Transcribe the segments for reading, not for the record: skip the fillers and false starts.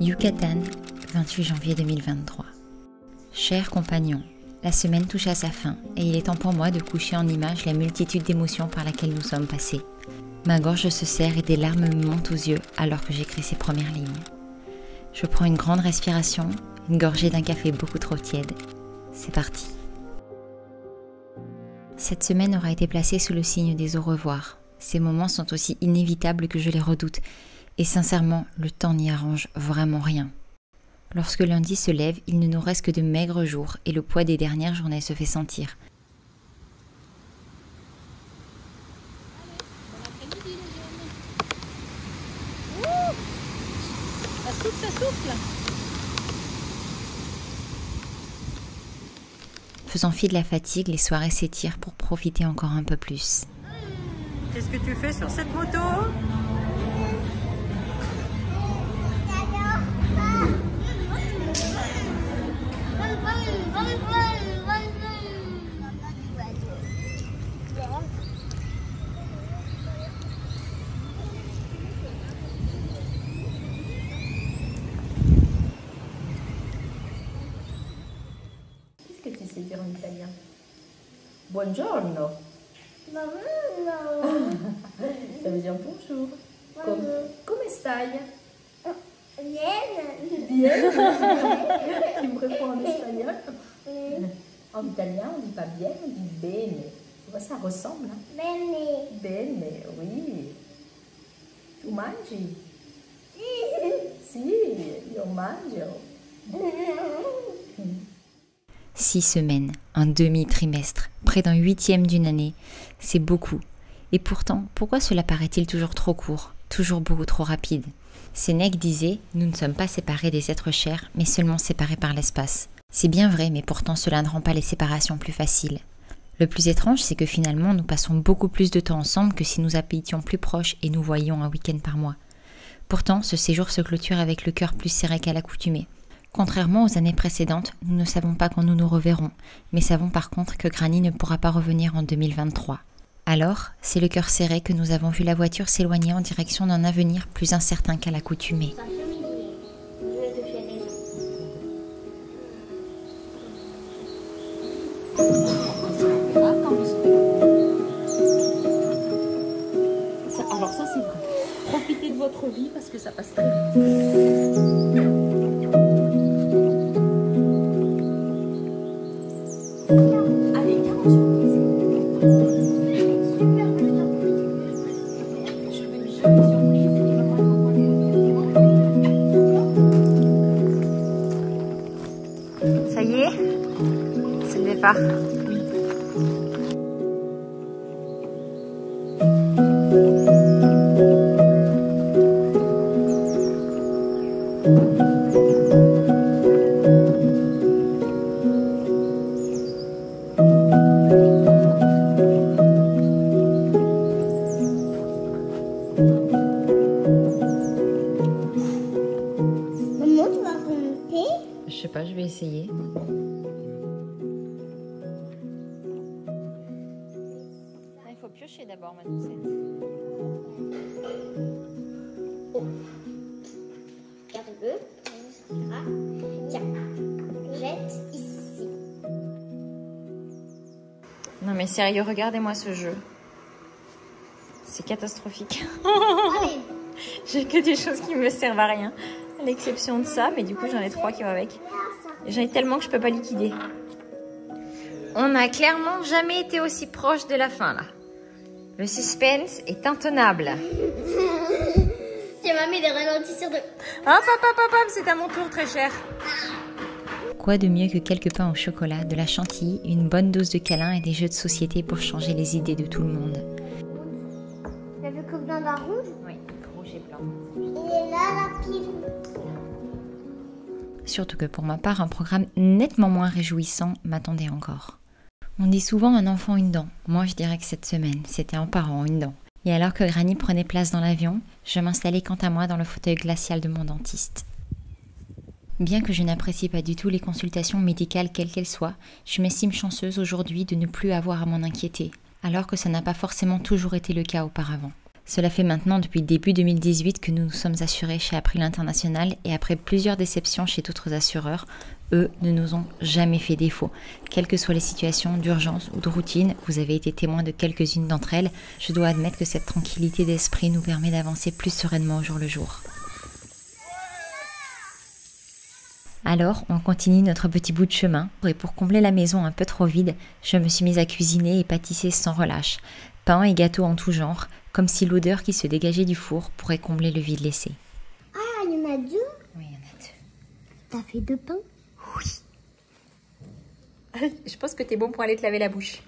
Yucatan, 28 janvier 2023. Cher compagnon, la semaine touche à sa fin et il est temps pour moi de coucher en image la multitude d'émotions par laquelle nous sommes passés. Ma gorge se serre et des larmes me montent aux yeux alors que j'écris ces premières lignes. Je prends une grande respiration, une gorgée d'un café beaucoup trop tiède. C'est parti. Cette semaine aura été placée sous le signe des au revoir. Ces moments sont aussi inévitables que je les redoute. Et sincèrement, le temps n'y arrange vraiment rien. Lorsque lundi se lève, il ne nous reste que de maigres jours et le poids des dernières journées se fait sentir. Ça souffle. Faisant fi de la fatigue, les soirées s'étirent pour profiter encore un peu plus. Qu'est-ce que tu fais sur cette moto ? Qu'est-ce que tu sais dire en italien? Buongiorno. Ça veut dire bonjour. Come stai? Bien. Bien. Tu me réponds en espagnol. En italien, on dit pas bien, on dit bene. Tu vois, ça ressemble. Hein? Bene. Bene, oui. Tu mangi? Si, io mangio. 6 semaines, un demi-trimestre, près d'un 8e d'une année, c'est beaucoup. Et pourtant, pourquoi cela paraît-il toujours trop court, toujours beaucoup trop rapide? Sénèque disait « Nous ne sommes pas séparés des êtres chers, mais seulement séparés par l'espace ». C'est bien vrai, mais pourtant cela ne rend pas les séparations plus faciles. Le plus étrange, c'est que finalement, nous passons beaucoup plus de temps ensemble que si nous habitions plus proches et nous voyions un week-end par mois. Pourtant, ce séjour se clôture avec le cœur plus serré qu'à l'accoutumée. Contrairement aux années précédentes, nous ne savons pas quand nous nous reverrons, mais savons par contre que Granny ne pourra pas revenir en 2023. Alors, c'est le cœur serré que nous avons vu la voiture s'éloigner en direction d'un avenir plus incertain qu'à l'accoutumée. Alors ça c'est vrai. Profitez de votre vie parce que ça passe très vite. Allez, viens en surprise. Je vais lui faire une surprise. Ça y est, c'est le départ. Maman, tu vas remonter? Je sais pas, je vais essayer. Il faut piocher d'abord, ma doucette. Regarde-le. Tiens, jette ici. Non mais sérieux, regardez-moi ce jeu. C'est catastrophique. Allez. J'ai que des choses qui me servent à rien. À l'exception de ça, mais du coup j'en ai 3 qui vont avec. Et j'en ai tellement que je peux pas liquider. On n'a clairement jamais été aussi proche de la fin là. Le suspense est intenable. Tu m'as mis des ralentisseurs de... Hop, c'est à mon tour très cher. Quoi de mieux que quelques pains au chocolat, de la chantilly, une bonne dose de câlins et des jeux de société pour changer les idées de tout le monde. T'as vu comme dans la rouge? Oui, rouge et blanc. Il est là, la pile. Surtout que pour ma part, un programme nettement moins réjouissant m'attendait encore. On dit souvent un enfant une dent. Moi, je dirais que cette semaine, c'était un parent une dent. Et alors que Granny prenait place dans l'avion, je m'installais quant à moi dans le fauteuil glacial de mon dentiste. Bien que je n'apprécie pas du tout les consultations médicales quelles qu'elles soient, je m'estime chanceuse aujourd'hui de ne plus avoir à m'en inquiéter, alors que ça n'a pas forcément toujours été le cas auparavant. Cela fait maintenant depuis début 2018 que nous nous sommes assurés chez April International et après plusieurs déceptions chez d'autres assureurs, eux ne nous ont jamais fait défaut. Quelles que soient les situations d'urgence ou de routine, vous avez été témoin de quelques-unes d'entre elles. Je dois admettre que cette tranquillité d'esprit nous permet d'avancer plus sereinement au jour le jour. Alors, on continue notre petit bout de chemin et pour combler la maison un peu trop vide, je me suis mise à cuisiner et pâtisser sans relâche. Pain et gâteaux en tout genre, comme si l'odeur qui se dégageait du four pourrait combler le vide laissé. Ah, il y en a 2? Oui, il y en a 2. T'as fait 2 pains? Oui. Je pense que t'es bon pour aller te laver la bouche.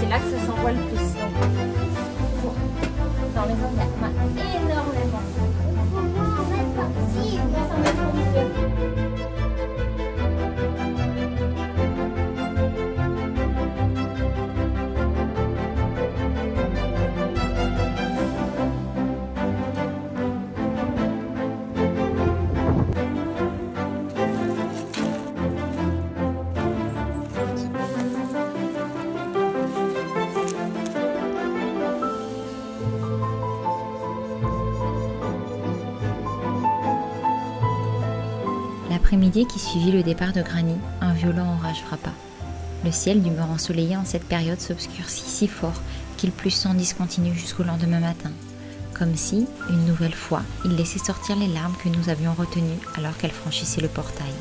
Là que ça s'envoie le plus. Donc, dans les zones, il y en a énormément. On va être parti. Là, ça va être compliqué. L'après-midi qui suivit le départ de Granny, un violent orage frappa. Le ciel, d'humeur ensoleillée en cette période, s'obscurcit si fort qu'il plut sans discontinu jusqu'au lendemain matin, comme si, une nouvelle fois, il laissait sortir les larmes que nous avions retenues alors qu'elle franchissait le portail.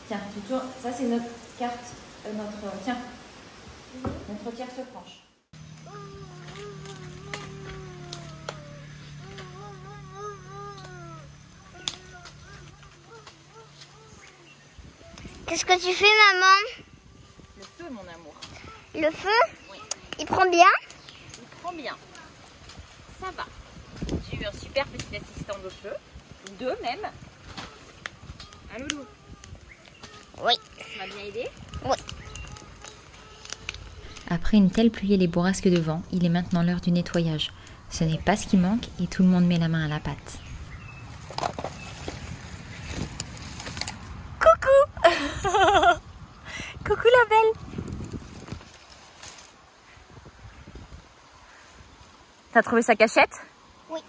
Tiens, tu tournes. Ça, c'est notre carte, notre tierce franche. Qu'est-ce que tu fais, maman? Le feu, mon amour. Le feu? Oui. Il prend bien? Il prend bien. Ça va. J'ai eu un super petit assistant de feu. 2 même. Un loulou. Oui. Ça m'a bien aidé? Oui. Après une telle pluie et les bourrasques de vent, il est maintenant l'heure du nettoyage. Ce n'est pas ce qui manque et tout le monde met la main à la pâte. Coucou. Coucou la belle. T'as trouvé sa cachette? Oui.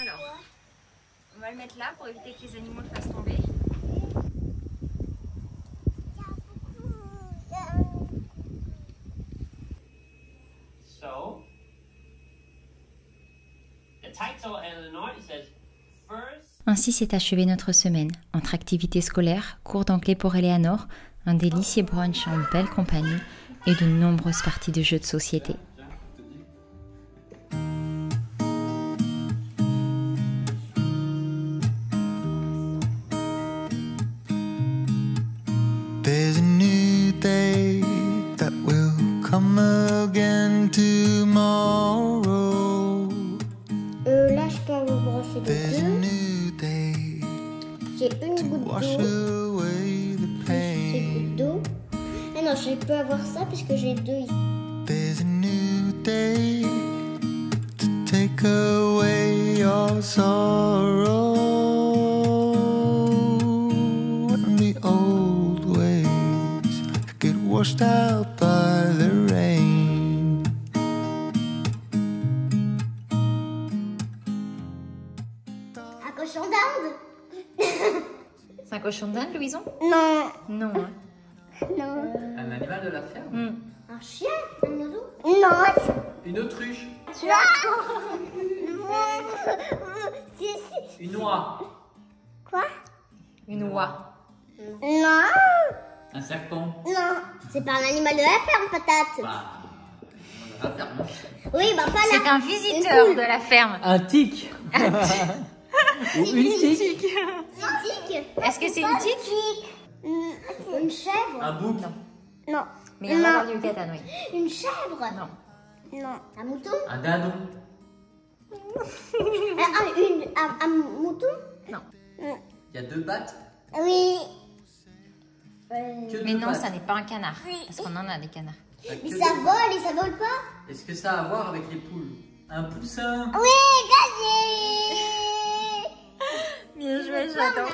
Alors, on va le mettre là pour éviter que les animaux le fassent tomber. So, the title Eleanor says first. Ainsi s'est achevée notre semaine, entre activités scolaires, cours d'anglais pour Eleanor, un délicieux brunch en belle compagnie et de nombreuses parties de jeux de société. There's a new day that will come again tomorrow. Là, je peux vous brosser There's a les deux. new day J'ai une to goutte wash d'eau. away the Ces pain. gouttes d'eau. Ah non, je peux avoir ça puisque j'ai deux ici. There's a new day to take away your sorrow and the old ways get washed out by the rain. Un cochon d'Inde? C'est un cochon d'Inde, Louison? Non. Non. Non. Un animal de la ferme. Un chien? Un oiseau? Non. Une autruche. Une oie. Quoi? Une oie. Non. Un serpent. Non. C'est pas un animal de la ferme, patate. Bah, on va faire non. Oui, bah pas là. C'est un visiteur de la ferme. Un tic. Ou une tic. Un tic. Est-ce que c'est une tique? Une chèvre? Un bouc. Non. Mais il y en a dans du Yucatan, oui. Une chèvre? Non. Non. Un mouton? Un dindon. Un mouton? Non. Il y a deux pattes. Oui. Que Mais deux non, pattes. ça n'est pas un canard. Parce qu'on en a des canards. T'as que Mais deux ça pattes. vole et ça vole pas? Est-ce que ça a à voir avec les poules? Un poussin. Oui, gagné. Bien joué, j'adore.